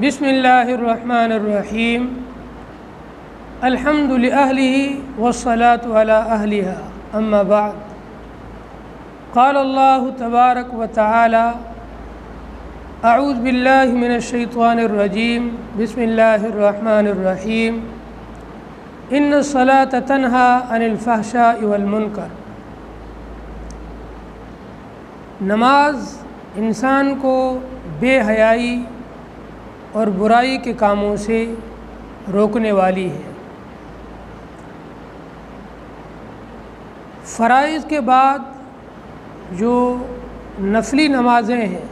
بسم اللہ الرحمن الرحیم الحمد لأہلہ والصلاة علی اہلہا اما بعد قال اللہ تبارک و تعالی اعوذ باللہ من الشیطان الرجیم بسم اللہ الرحمن الرحیم ان الصلاة تنہی عن الفحشاء والمنکر۔ نماز انسان کو بے حیائی اور برائی کے کاموں سے روکنے والی ہے۔ فرائض کے بعد جو نفلی نمازیں ہیں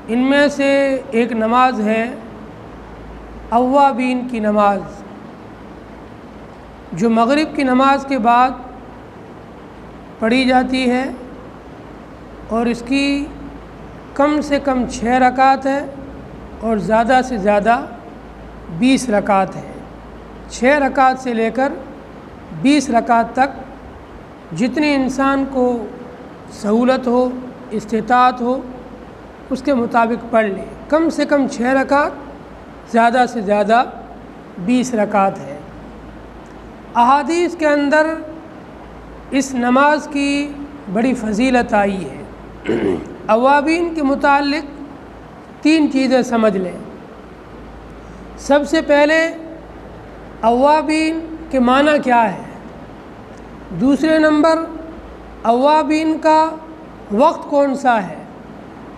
ان میں سے ایک نماز ہے اوابین کی نماز، جو مغرب کی نماز کے بعد پڑھی جاتی ہے اور اس کی کم سے کم 6 رکعت ہے اور زیادہ سے زیادہ 20 رکعت ہے۔ 6 رکعت سے لے کر 20 رکعت تک جتنی انسان کو سہولت ہو، استطاعت ہو، اس کے مطابق پڑھ لے۔ کم سے کم 6 رکعت، زیادہ سے زیادہ 20 رکعت ہے۔ احادیث کے اندر اس نماز کی بڑی فضیلت آئی ہے۔ اوابین کے متعلق 3 چیزیں سمجھ لیں۔ سب سے پہلے اوابین کے معنی کیا ہے، دوسرے نمبر اوابین کا وقت کون سا ہے،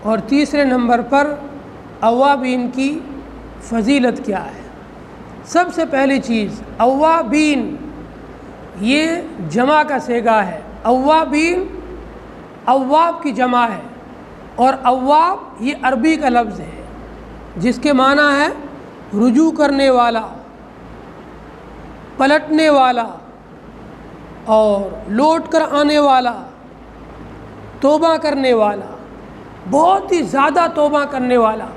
اور تیسرے نمبر پر اوابین کی فضیلت کیا ہے۔ سب سے پہلی چیز اوابین، یہ جمع کا صیغہ ہے۔ اوابین اواب کی جمع ہے، اور اواب یہ عربی کا لفظ ہے جس کے معنی ہے رجوع کرنے والا، پلٹنے والا اور لوٹ کر آنے والا، توبہ کرنے والا، بہت ہی زیادہ توبہ کرنے والا،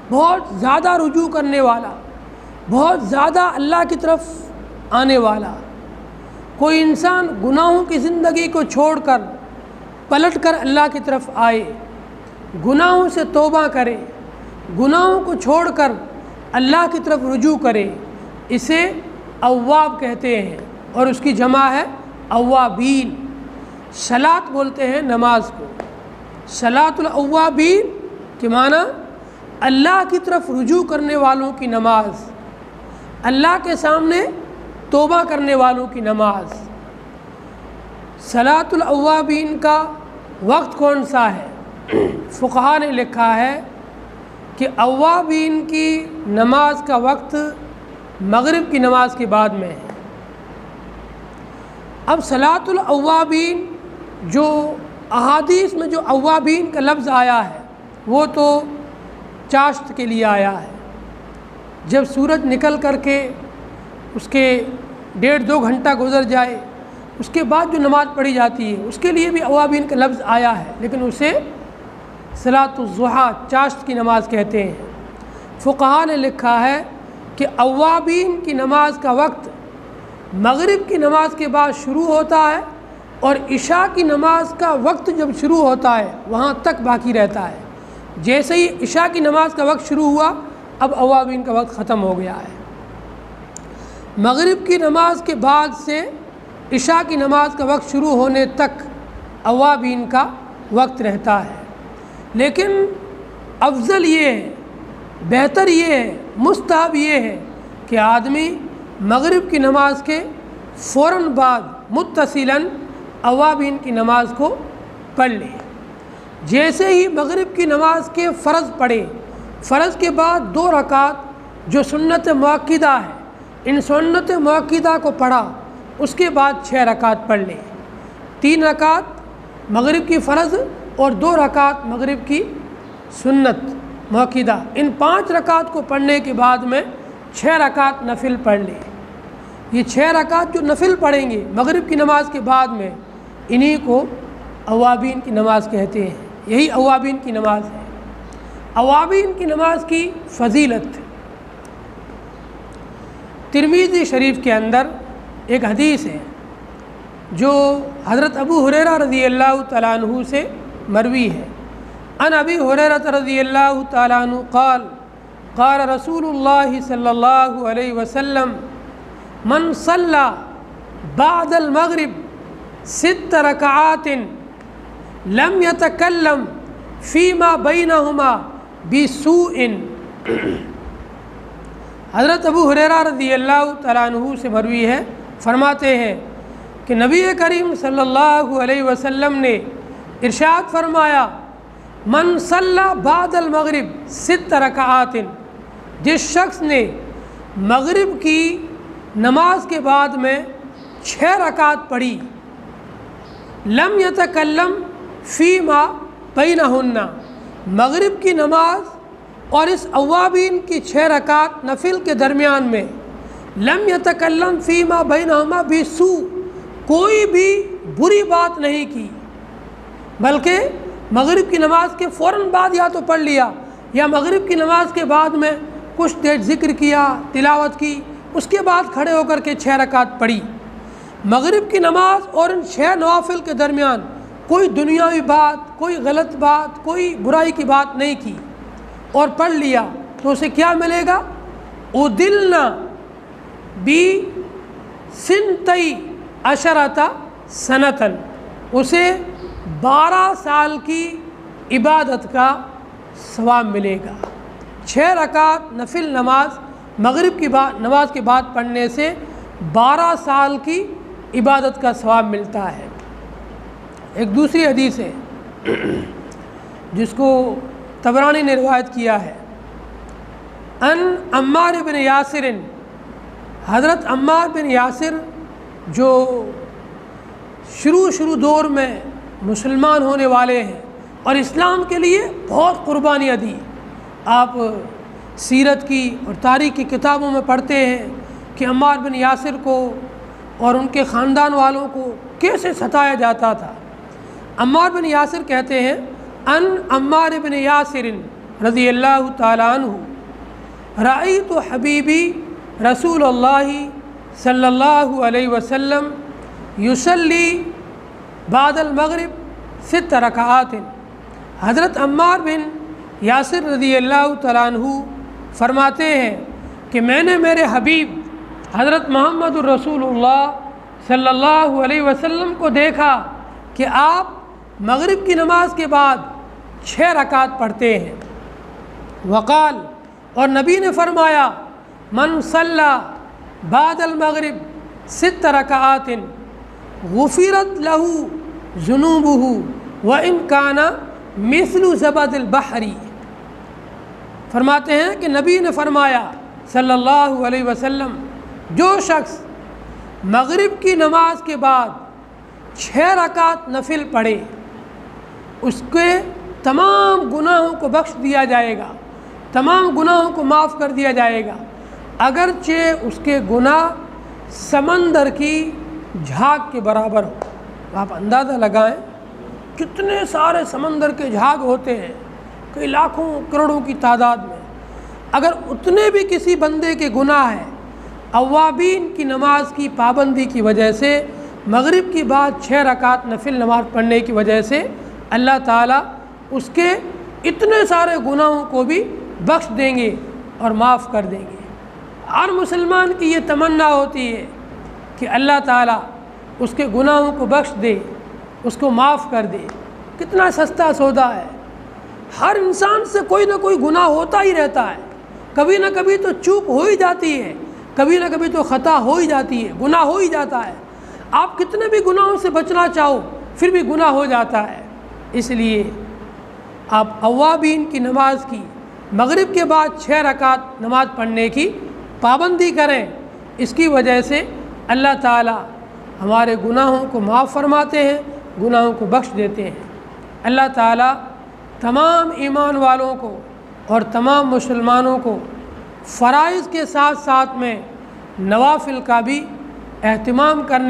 بہت زیادہ رجوع کرنے والا، بہت زیادہ اللہ کی طرف آنے والا۔ کوئی انسان گناہوں کی زندگی کو چھوڑ کر پلٹ کر اللہ کی طرف آئے، گناہوں سے توبہ کرے، گناہوں کو چھوڑ کر اللہ کی طرف رجوع کرے، اسے اواب کہتے ہیں، اور اس کی جمع ہے اوابین۔ صلاۃ بولتے ہیں نماز کو۔ صلاۃ الاوابین کے معنی اللہ کی طرف رجوع کرنے والوں کی نماز، اللہ کے سامنے توبہ کرنے والوں کی نماز۔ صلاۃ الاوابین کا وقت کون سا ہے؟ فقہا نے لکھا ہے کہ اوابین کی نماز کا وقت مغرب کی نماز کے بعد میں ہے۔ اب صلاۃ الاوابین، جو احادیث میں جو اوابین کا لفظ آیا ہے وہ تو چاشت کے لیے آیا ہے۔ جب سورج نکل کر کے اس کے 1.5-2 گھنٹہ گزر جائے، اس کے بعد جو نماز پڑھی جاتی ہے اس کے لیے بھی اوابین کا لفظ آیا ہے، لیکن اسے صلاۃ الضحیٰ، چاشت کی نماز کہتے ہیں۔ فقہا نے لکھا ہے کہ اوابین کی نماز کا وقت مغرب کی نماز کے بعد شروع ہوتا ہے، اور عشاء کی نماز کا وقت جب شروع ہوتا ہے وہاں تک باقی رہتا ہے۔ جیسے ہی عشاء کی نماز کا وقت شروع ہوا، اب اوابین کا وقت ختم ہو گیا ہے۔ مغرب کی نماز کے بعد سے عشاء کی نماز کا وقت شروع ہونے تک اوابین کا وقت رہتا ہے، لیکن افضل یہ ہے، بہتر یہ ہے، مستحب یہ ہے کہ آدمی مغرب کی نماز کے فوراً بعد متصلاً اوابین کی نماز کو پڑھ لے۔ جیسے ہی مغرب کی نماز کے فرض پڑھے، فرض کے بعد 2 رکعت جو سنت مؤکدہ ہے، ان سنت مؤکدہ کو پڑھا، اس کے بعد 6 رکعت پڑھ لے۔ 3 رکعت مغرب کی فرض اور 2 رکعت مغرب کی سنت مؤکدہ، ان 5 رکعت کو پڑھنے کے بعد میں 6 رکعت نفل پڑھ لے۔ یہ 6 رکعت جو نفل پڑھیں گے مغرب کی نماز کے بعد میں، انہی کو اوابین کی نماز کہتے ہیں۔ یہی اوابین کی نماز ہے۔ اوابین کی نماز کی فضیلت، ترمذی شریف کے اندر ایک حدیث ہے جو حضرت ابو ہریرہ رضی اللہ تعالیٰ عنہ سے مروی ہے۔ عن ابی ہریرہ رضی اللہ تعالیٰ عنہ قال قال رسول اللہ صلی اللہ علیہ وسلم من صلی بعد المغرب 6 رکعات لم يتکلم فیما بینہما بسوء۔ حضرت ابو ہریرہ رضی اللہ تعالیٰ عنہ سے مروی ہے، فرماتے ہیں کہ نبی کریم صلی اللہ علیہ وسلم نے ارشاد فرمایا من صلی بعد المغرب 6 رکعات، جس شخص نے مغرب کی نماز کے بعد میں 6 رکعت پڑھی، لم یتکلم فیما بینہن، مغرب کی نماز اور اس اوابین کی 6 رکعت نفل کے درمیان میں، لم یتکلم فیما بینہما بسوء، کوئی بھی بری بات نہیں کی، بلکہ مغرب کی نماز کے فوراً بعد یا تو پڑھ لیا یا مغرب کی نماز کے بعد میں کچھ دیر ذکر کیا، تلاوت کی، اس کے بعد کھڑے ہو کر کے 6 رکعت پڑھی۔ مغرب کی نماز اور ان 6 نوافل کے درمیان کوئی دنیاوی بات، کوئی غلط بات، کوئی برائی کی بات نہیں کی اور پڑھ لیا، تو اسے کیا ملے گا؟ اُدِلْنَا بِسِنْتَيْ عَشَرَةَ سَنَةً، اسے 12 سال کی عبادت کا ثواب ملے گا۔ 6 رکعت نفل نماز مغرب کی نماز کے بعد پڑھنے سے 12 سال کی عبادت کا ثواب ملتا ہے۔ ایک دوسری حدیث ہے جس کو طبرانی نے روایت کیا ہے، ان عمار بن یاسر، حضرت عمار بن یاسر جو شروع دور میں مسلمان ہونے والے ہیں اور اسلام کے لیے بہت قربانیاں دی۔ آپ سیرت کی اور تاریخ کی کتابوں میں پڑھتے ہیں کہ عمار بن یاسر کو اور ان کے خاندان والوں کو کیسے ستایا جاتا تھا۔ عمار بن یاسر کہتے ہیں ان عمار بن یاسر رضی اللہ تعالیٰ عنہ رأیت حبیبی رسول اللہ صلی اللہ علیہ وسلم یصلی بعد المغرب 6 رکعات۔ حضرت عمار بن یاسر رضی اللہ تعالیٰ عنہ فرماتے ہیں کہ میں نے میرے حبیب حضرت محمد الرسول اللہ صلی اللہ علیہ وسلم کو دیکھا کہ آپ مغرب کی نماز کے بعد 6 رکعت پڑھتے ہیں۔ وقال، اور نبی نے فرمایا من صلی بعد المغرب 6 رکعات غفرت له ذنوبه وان كان مثل زبد البحر۔ فرماتے ہیں کہ نبی نے فرمایا صلی اللہ علیہ وسلم، جو شخص مغرب کی نماز کے بعد 6 رکعت نفل پڑھے اس کے تمام گناہوں کو بخش دیا جائے گا، تمام گناہوں کو معاف کر دیا جائے گا، اگرچہ اس کے گناہ سمندر کی جھاگ کے برابر ہو۔ آپ اندازہ لگائیں کتنے سارے سمندر کے جھاگ ہوتے ہیں، کئی لاکھوں کروڑوں کی تعداد میں، اگر اتنے بھی کسی بندے کے گناہ ہیں، اوابین کی نماز کی پابندی کی وجہ سے، مغرب کی بعد 6 رکعت نفل نماز پڑھنے کی وجہ سے اللہ تعالیٰ اس کے اتنے سارے گناہوں کو بھی بخش دیں گے اور معاف کر دیں گے۔ ہر مسلمان کی یہ تمنا ہوتی ہے کہ اللہ تعالیٰ اس کے گناہوں کو بخش دے، اس کو معاف کر دے۔ کتنا سستا سودا ہے، ہر انسان سے کوئی نہ کوئی گناہ ہوتا ہی رہتا ہے، کبھی نہ کبھی تو چوک ہو ہی جاتی ہے، کبھی نہ کبھی تو خطا ہو ہی جاتی ہے، گناہ ہو ہی جاتا ہے۔ آپ کتنے بھی گناہوں سے بچنا چاہو پھر بھی گناہ ہو جاتا ہے۔ اس لیے آپ اوابین کی نماز کی مغرب کے بعد 6 رکعت نماز پڑھنے کی پابندی کریں، اس کی وجہ سے اللہ تعالی ہمارے گناہوں کو معاف فرماتے ہیں، گناہوں کو بخش دیتے ہیں۔ اللہ تعالی تمام ایمان والوں کو اور تمام مسلمانوں کو فرائض کے ساتھ ساتھ میں نوافل کا بھی اہتمام کرنے